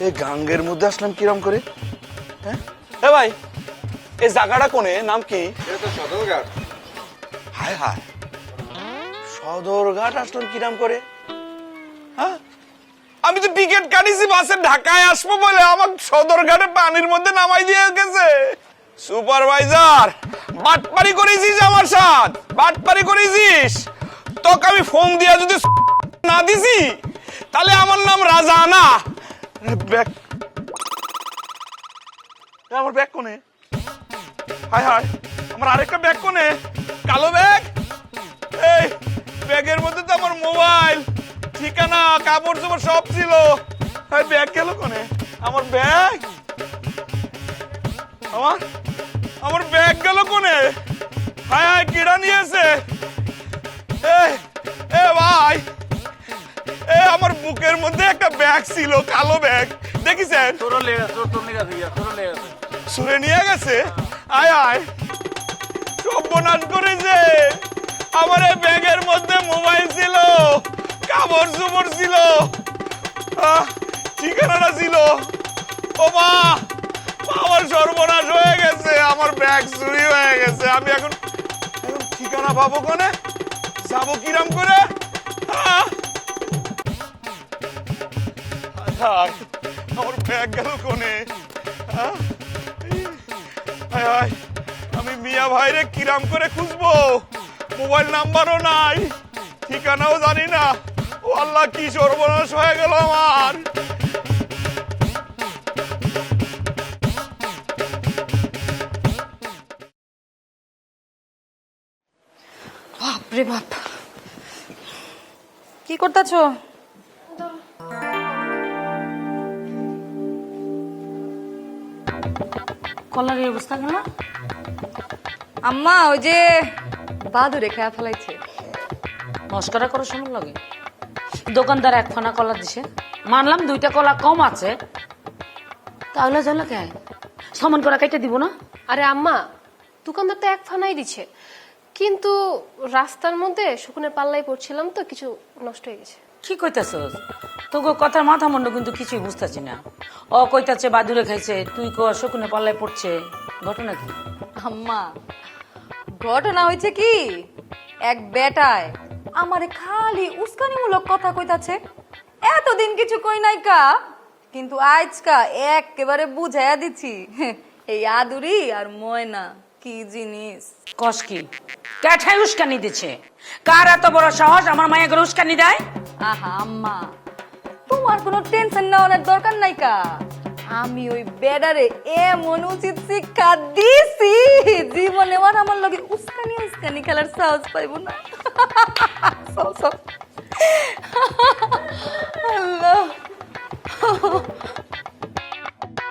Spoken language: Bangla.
এই গাঙ্গের মধ্যে আসলাম কিরম করে? হ্যাঁ ভাই, এই জায়গাটা কোনে, নাম কি? এটা তো সদরঘাট। হায় হায়, সদরঘাট আসলাম কিরম করে? হ্যাঁ, আমি তো টিকিট কাটিছি বাসে ঢাকায় আসবো বলে, আমার সদরঘাটে পানির মধ্যে নামাই দিয়ে গেছে। সুপারভাইজার, বাটপারি করেছিস আমার সাথে, বাটপারি করেছিস। তোকে আমি ফোন দিয়া যদি না দিছি, তাহলে আমার নাম রাজা না। ব্যাগ, আমার ব্যাগ কোনে? হায় হায়, আমার আরেকটা ব্যাগ কোনে? কালো ব্যাগ। এই ব্যাগের মধ্যে তো আমার মোবাইল, ঠিকানা, কাপড় চোপড় সব ছিল। হায়, ব্যাগ গেল কোনে? আমার ব্যাগ, আমার ব্যাগ গেল কোনে? হায় হায়, কিডা নিয়েছে? এ ভাই, আমার বুকের মধ্যে একটা ব্যাগ ছিল, কালো ব্যাগ, দেখিছেন? সুরে নিয়ে গেছে। আয় আয়, সর্বনাশ করেছে। আমার এই ব্যাগের মধ্যে মোবাইল ছিল, কাপড় চোপড় ছিল, ঠিকানাটা ছিল। ও মা, আমার সর্বনাশ হয়ে গেছে, আমার ব্যাগ চুরি হয়ে গেছে। আমি এখন ঠিকানা পাবো কোনে? যাবো কিরাম করে? আমার ব্যাগ গেল কোনে? আমি মিয়া ভাইরে কিরাম করে খুঁজবো? মোবাইল নাম্বারও নাই, ঠিকানাও জানি না। ও আল্লাহ, কি সর্বনাশ হয়ে গেল আমার। বাপরে বাপ, কি করতেছো? কলার এই অবস্থা কেন? আম্মা, ওই যে বাদুরে খেয়া ফেলাইছে। মস্করা করো সময় লাগে? দোকানদার এক ফানা কলা দিছে, মানলাম 2টা কলা কম আছে, তাহলে ঝালা কে সমান করা কেটে দিব না? আরে আম্মা, দোকানদার তো এক ফানাই দিছে, কিন্তু রাস্তার মধ্যে শকুনের পাল্লাই পড়ছিলাম তো কিছু নষ্ট হয়ে গেছে। কি কইতাছস? তোকে কথার মাথা মুন্ড কিন্তু কিছুই বুঝতেছি না। ও কইতাছে বাদুরে খাইছে, তুই কো শকুনে পাল্লায় পড়ছে, ঘটনা কি? আম্মা, ঘটনা হয়েছে কি, এক বেটায় আমারে খালি উস্কানিমূলক কথা কইতাছে। এতদিন কিছু কই নাই কা, কিন্তু আজকা একেবারে বুঝাইয়া দিছি এই আদুরি আর ময়না কি জিনিস। কস কি? ক্যাঠাই উস্কানি দিচ্ছে? কার এত বড় সাহস আমার মায়ের উস্কানি দেয়? আহা আম্মা, তোমার কোনো টেনশন নেওয়ার দরকার নাই কা। আমি ওই বেডারে এমন উচিত শিক্ষা দিছি, জীবনে আমার লগে উস্কানি উস্কানি খেলার সাহস পাইব না। আল্লাহ,